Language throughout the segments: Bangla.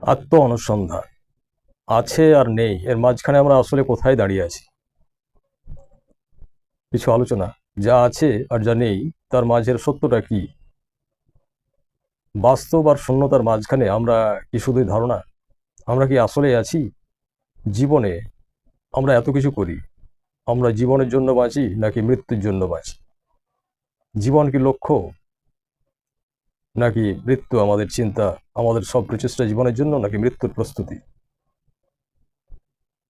আত্ম অনুসন্ধান। আছে আর নেই এর মাঝখানে আমরা আসলে কোথায় দাঁড়িয়ে আছি? কিছু আলোচনা। যা আছে আর যা নেই তার মাঝের সত্যটা কি? বাস্তব আর শূন্যতার মাঝখানে আমরা কি শুধুই ধারণা? আমরা কি আসলেই আছি? জীবনে আমরা এত কিছু করি, আমরা জীবনের জন্য বাঁচি নাকি মৃত্যুর জন্য বাঁচি? জীবন কি লক্ষ্য, নাকি মৃত্যু আমাদের চিন্তা? আমাদের সব প্রচেষ্টা জীবনের জন্য নাকি মৃত্যুর প্রস্তুতি?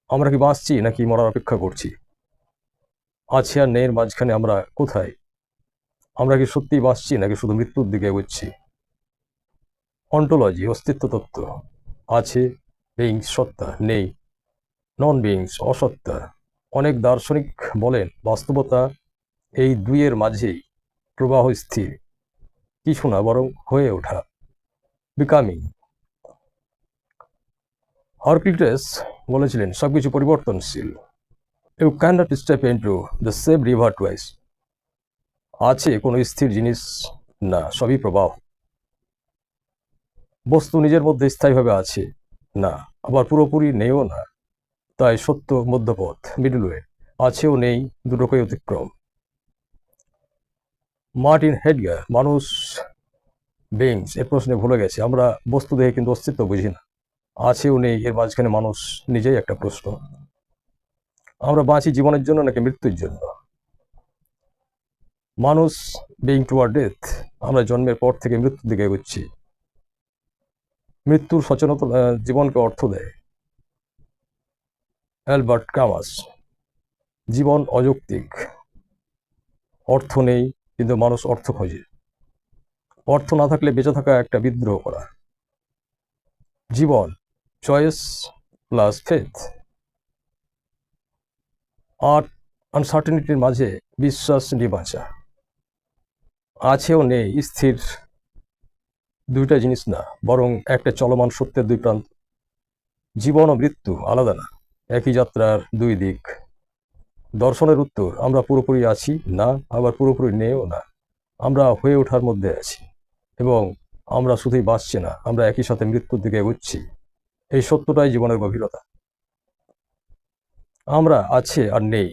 আমরা কি বাঁচছি নাকি মরার অপেক্ষা করছি? আছে আর নেই এর মাঝখানে আমরা কোথায়? আমরা কি সত্যিই বাঁচছি নাকি শুধু মৃত্যুর দিকে এগোচ্ছি? অন্টোলজি, অস্তিত্ব তত্ত্ব। আছে বিইংস সত্তা, নেই নন বিইংস অসত্তা। অনেক দার্শনিক বলেন বাস্তবতা এই দুইয়ের মাঝেই প্রবাহ স্থির, কিছু না বরং হয়ে ওঠা, বিকামিং। হরক্লিটাস বলেছিলেন সবকিছু পরিবর্তনশীল। You can't step into the same river twice. আছে কোনো স্থির জিনিস না, সবই প্রবাহ। বস্তু নিজের মধ্যে স্থায়ীভাবে আছে না, আবার পুরোপুরি নেইও না। তাই সত্য মধ্যপথ, মিডলওয়ে। আছেও নেই, দুটোকেই অতিক্রম। মার্টিন হেডগার মানুষ বিইংস এর প্রশ্নে ভুলে গেছে আমরা বস্তু দেখে কিন্তু অস্তিত্ব বুঝি না। আছেও নেই এর মাঝখানে মানুষ নিজেই একটা প্রশ্ন। আমরা বাঁচি জীবনের জন্য নাকি মৃত্যুর জন্য? মানুষ বিইং টুয়ার্ড ডেথ। আমরা জন্মের পর থেকে মৃত্যুর দিকে এগোচ্ছি। মৃত্যুর সচেতনতা জীবনকে অর্থ দেয়। অ্যালবার্ট কামাস। জীবন অযৌক্তিক, অর্থ নেই কিন্তু মানুষ অর্থ খোঁজে। অর্থ না থাকলে বেঁচে থাকা একটা বিদ্রোহ করা। জীবন চয়েস প্লাস ফেথ। আর আনসার্টেনিটির মাঝে বিশ্বাস নিয়ে বাঁচা। আছেও নেই স্থির দুইটা জিনিস না, বরং একটা চলমান সত্যের দুই প্রান্ত। জীবন ও মৃত্যু আলাদা না, একই যাত্রার দুই দিক। দর্শনের উত্তর আমরা পুরোপুরি আছি না, আবার পুরোপুরি নেও না। আমরা হয়ে ওঠার মধ্যে আছি, এবং আমরা শুধুই বাঁচছি না, আমরা একই সাথে মৃত্যুর দিকে এগোচ্ছি। এই সত্যটাই জীবনের গভীরতা। আমরা আছে আর নেই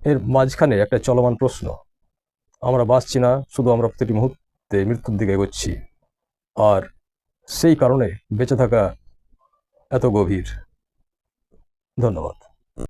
এর মাঝখানে একটা চলমান প্রশ্ন। আমরা বাঁচছি না, শুধু আমরা প্রতিটি মুহূর্তে মৃত্যুর দিকে এগোচ্ছি। আর সেই কারণে বেঁচে থাকা এত গভীর। ধন্যবাদ।